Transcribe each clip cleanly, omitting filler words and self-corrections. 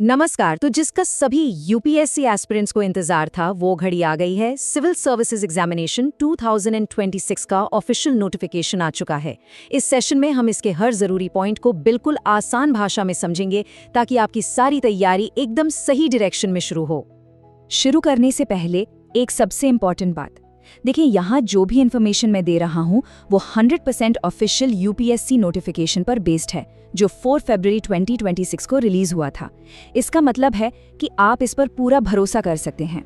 नमस्कार। तो जिसका सभी यूपीएससी एस्पिरेंट्स को इंतजार था वो घड़ी आ गई है। सिविल सर्विसेज एग्जामिनेशन 2026 का ऑफिशियल नोटिफिकेशन आ चुका है। इस सेशन में हम इसके हर जरूरी पॉइंट को बिल्कुल आसान भाषा में समझेंगे ताकि आपकी सारी तैयारी एकदम सही डायरेक्शन में शुरू हो। शुरू करने से पहले एक सबसे इम्पॉर्टेंट बात, देखिए यहाँ जो भी इन्फॉर्मेशन मैं दे रहा हूँ वो 100% ऑफिशियल यूपीएससी नोटिफिकेशन पर बेस्ड है जो 4 फरवरी 2026 को रिलीज हुआ था। इसका मतलब है कि आप इस पर पूरा भरोसा कर सकते हैं।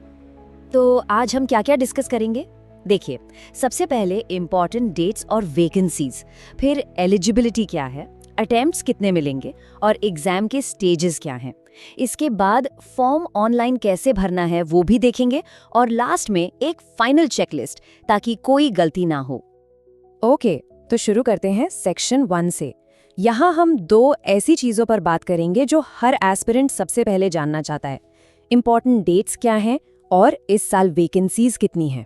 तो आज हम क्या क्या डिस्कस करेंगे? देखिए, सबसे पहले इम्पॉर्टेंट डेट्स और वैकेंसीज, फिर एलिजिबिलिटी क्या है, अटेम्प्ट्स कितने मिलेंगे और एग्जाम के स्टेजेस क्या हैं। इसके बाद फॉर्म ऑनलाइन कैसे भरना है वो भी देखेंगे और लास्ट में एक फाइनल चेकलिस्ट ताकि कोई गलती ना हो। ओके, तो शुरू करते हैं सेक्शन 1 से। यहाँ हम 2 ऐसी चीज़ों पर बात करेंगे जो हर एस्पिरेंट सबसे पहले जानना चाहता है। इम्पॉर्टेंट डेट्स क्या हैं और इस साल वैकेंसीज कितनी हैं।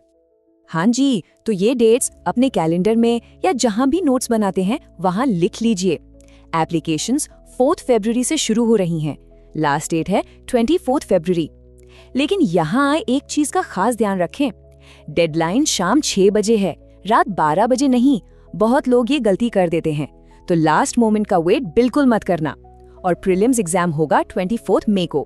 हाँ जी, तो ये डेट्स अपने कैलेंडर में या जहाँ भी नोट्स बनाते हैं वहाँ लिख लीजिए। एप्लीकेशंस 4 फरवरी से शुरू हो रही हैं। लास्ट डेट है 24 फरवरी। लेकिन यहाँ एक चीज का खास ध्यान रखें, डेडलाइन शाम 6 बजे है, रात 12 बजे नहीं। बहुत लोग ये गलती कर देते हैं, तो लास्ट मोमेंट का वेट बिल्कुल मत करना। और प्रीलिम्स एग्जाम होगा 24 मई को।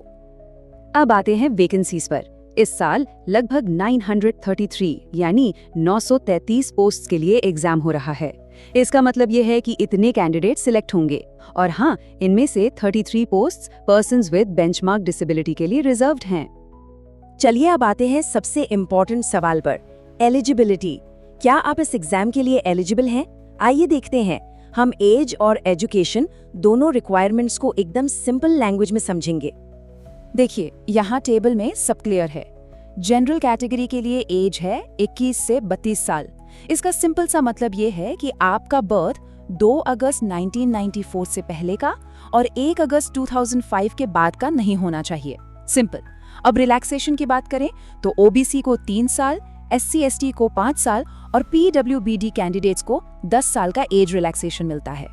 अब आते हैं वैकेंसीज पर। इस साल लगभग 933 यानी 933 पोस्ट्स के लिए एग्जाम हो रहा है। इसका मतलब ये है कि इतने कैंडिडेट सिलेक्ट होंगे। और हाँ, इनमें से 33 posts persons with benchmark disability के लिए रिजर्व्ड हैं। चलिए अब आते हैं सबसे इम्पोर्टेंट सवाल पर, एलिजिबिलिटी। क्या आप इस एग्जाम के लिए एलिजिबल हैं? आइए देखते हैं। हम एज और एजुकेशन दोनों रिक्वायरमेंट्स को एकदम सिंपल लैंग्वेज में समझेंगे। देखिए, यहाँ टेबल में सब क्लियर है। जनरल कैटेगरी के लिए एज है 21 से 32 साल। इसका सिंपल सा मतलब ये है कि आपका बर्थ 2 अगस्त 1994 से पहले का और 1 अगस्त 2005 के बाद का नहीं होना चाहिए। सिंपल। अब रिलैक्सेशन की बात करें तो ओबीसी को 3 साल, SC/ST को 5 साल और PWBD कैंडिडेट्स को 10 साल का एज रिलैक्सेशन मिलता है।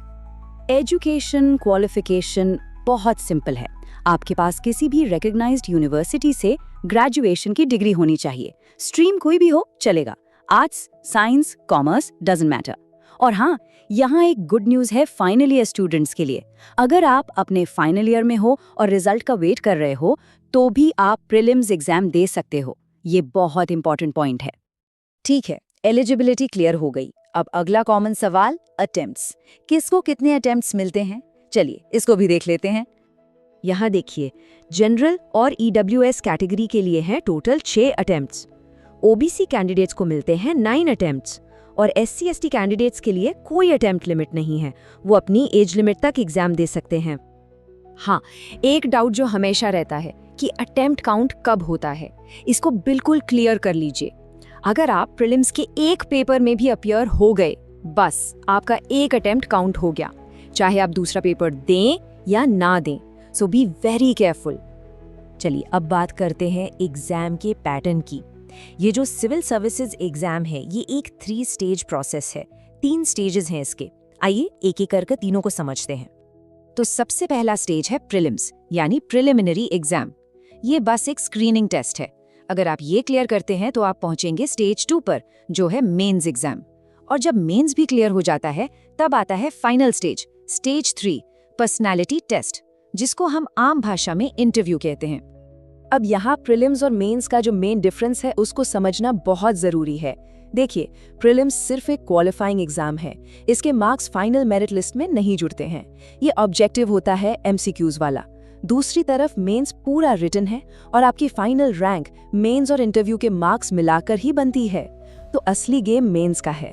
एजुकेशन क्वालिफिकेशन बहुत सिंपल है। आपके पास किसी भी रिकॉग्नाइज्ड यूनिवर्सिटी से ग्रेजुएशन की डिग्री होनी चाहिए। स्ट्रीम कोई भी हो चलेगा, arts, science, commerce, doesn't matter. और हाँ, यहाँ एक गुड न्यूज़ है फाइनल ईयर स्टूडेंट्स के लिए। अगर आप अपने फाइनल ईयर में हो और रिजल्ट का वेट कर रहे हो तो भी आप प्रीलिम्स एग्जाम दे सकते हो। ये बहुत इंपॉर्टेंट पॉइंट है। ठीक है, एलिजिबिलिटी क्लियर हो गई। अब अगला कॉमन सवाल, अटेम्प्ट्स। किसको कितने अटेम्प्ट्स मिलते हैं? चलिए इसको भी देख लेते हैं। यहाँ देखिए, जनरल और EWS कैटेगरी के लिए है टोटल 6 अटेम्प्ट्स। ओबीसी कैंडिडेट्स को मिलते हैं 9 अटेम्प्ट्स और SC/ST कैंडिडेट्स के लिए कोई अटेम्प्ट लिमिट नहीं है, वो अपनी एज लिमिट तक एग्जाम दे सकते हैं। हाँ, एक डाउट जो हमेशा रहता है कि अटेम्प्ट काउंट कब होता है, इसको बिल्कुल क्लियर कर लीजिए। अगर आप प्रीलिम्स के एक पेपर में भी अपीयर हो गए, बस आपका एक अटेम्प्ट काउंट हो गया, चाहे आप दूसरा पेपर दें या ना दें। सो बी वेरी केयरफुल। चलिए अब बात करते हैं एग्जाम के पैटर्न की। ये जो सिविल सर्विसेज एग्जाम है ये एक 3 स्टेज प्रोसेस है। 3 स्टेजेस हैं इसके। आइए एक एक करके तीनों को समझते हैं। तो सबसे पहला स्टेज है प्रीलिम्स यानी प्रिलिमिनरी एग्जाम। ये बस एक स्क्रीनिंग टेस्ट है। अगर आप ये क्लियर करते हैं तो आप पहुंचेंगे स्टेज 2 पर, जो है मेंस एग्जाम। और जब मेंस भी क्लियर हो जाता है तब आता है final stage, stage 3, personality test, जिसको हम आम भाषा में इंटरव्यू कहते हैं। अब यहाँ प्रीलिम्स और मेंस का जो मेन डिफरेंस है उसको समझना बहुत जरूरी है। देखिए, प्रीलिम्स सिर्फ एक क्वालिफाइंग एग्जाम है। इसके मार्क्स फाइनल मेरिट लिस्ट में नहीं जुड़ते हैं। ये ऑब्जेक्टिव होता है MCQs वाला। दूसरी तरफ मेंस पूरा रिटन है और आपकी फाइनल रैंक मेंस और इंटरव्यू के मार्क्स मिलाकर ही बनती है। तो असली गेम मेंस का है।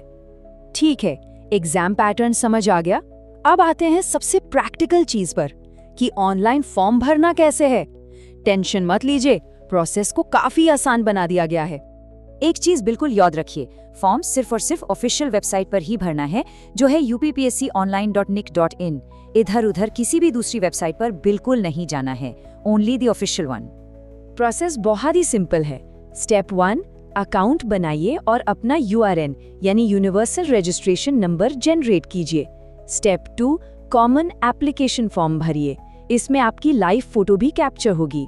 ठीक है, एग्जाम पैटर्न समझ आ गया। अब आते हैं सबसे प्रैक्टिकल चीज पर कि ऑनलाइन फॉर्म भरना कैसे है। टेंशन मत लीजिए, प्रोसेस को काफी आसान बना दिया गया है। एक चीज बिल्कुल याद रखिए, फॉर्म सिर्फ और सिर्फ ऑफिशियल वेबसाइट पर ही भरना है, जो है uppsconline.nic.in। इधर उधर किसी भी दूसरी वेबसाइट पर बिल्कुल नहीं जाना है, only the official one. Process बहुत ही सिंपल है। स्टेप 1, अकाउंट बनाइए और अपना URN यानी यूनिवर्सल रजिस्ट्रेशन नंबर जनरेट कीजिए। स्टेप 2, कॉमन एप्लीकेशन फॉर्म भरिए। इसमें आपकी लाइव फोटो भी कैप्चर होगी।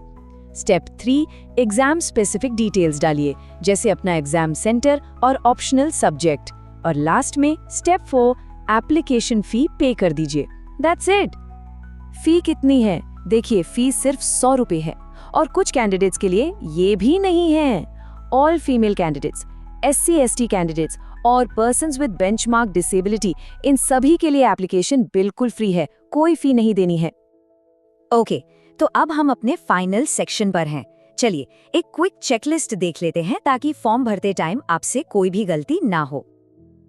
स्टेप 3, एग्जाम स्पेसिफिक डिटेल्स डालिए, जैसे अपना एग्जाम सेंटर और ऑप्शनल सब्जेक्ट। और लास्ट में स्टेप 4, एप्लीकेशन फी पे कर दीजिए। That's it. फी कितनी है? देखिए, फीस सिर्फ 100 रुपए है। और कुछ कैंडिडेट्स के लिए ये भी नहीं है। All female candidates, SC/ST candidates और पर्सन्स विद बेंचमार्क डिसेबिलिटी, इन सभी के लिए एप्लीकेशन बिल्कुल फ्री है, कोई फी नहीं देनी है। ओके, तो अब हम अपने फाइनल सेक्शन पर हैं। चलिए एक क्विक चेकलिस्ट देख लेते हैं ताकि फॉर्म भरते टाइम आपसे कोई भी गलती ना हो।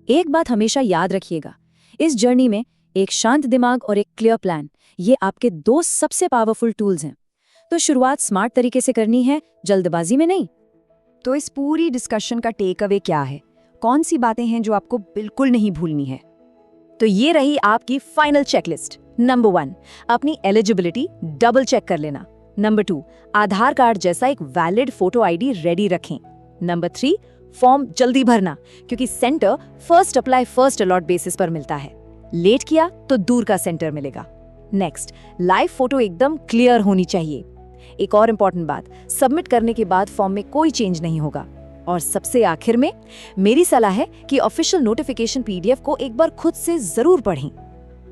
एक बात हमेशा याद रखिएगा, इस जर्नी में एक शांत दिमाग और एक क्लियर प्लान, ये आपके 2 सबसे पावरफुल टूल्स हैं। तो शुरुआत स्मार्ट तरीके से करनी है, जल्दबाजी में नहीं। तो इस पूरी डिस्कशन का टेक अवे क्या है? कौन सी बातें हैं जो आपको बिल्कुल नहीं भूलनी है? तो ये रही आपकी फाइनल चेकलिस्ट। नंबर 1, अपनी एलिजिबिलिटी डबल चेक कर लेना। नंबर 2, आधार कार्ड जैसा एक वैलिड फोटो आईडी रेडी रखें। नंबर 3, फॉर्म जल्दी भरना, क्योंकि centre first apply first allot basis पर मिलता है। लेट किया तो दूर का सेंटर मिलेगा। नेक्स्ट, लाइव फोटो एकदम क्लियर होनी चाहिए। एक और इम्पॉर्टेंट बात, सबमिट करने के बाद फॉर्म में कोई चेंज नहीं होगा। और सबसे आखिर में मेरी सलाह है कि ऑफिशियल नोटिफिकेशन PDF को एक बार खुद से जरूर पढ़ें।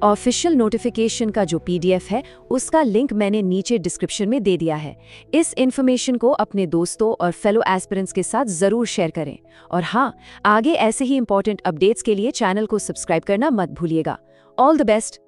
ऑफिशियल नोटिफिकेशन का जो PDF है, उसका लिंक मैंने नीचे डिस्क्रिप्शन में दे दिया है। इस इन्फॉर्मेशन को अपने दोस्तों और फेलो एस्पिरेंट्स के साथ जरूर शेयर करें। और हाँ, आगे ऐसे ही इंपॉर्टेंट अपडेट्स के लिए चैनल को सब्सक्राइब करना मत भूलिएगा। All the best.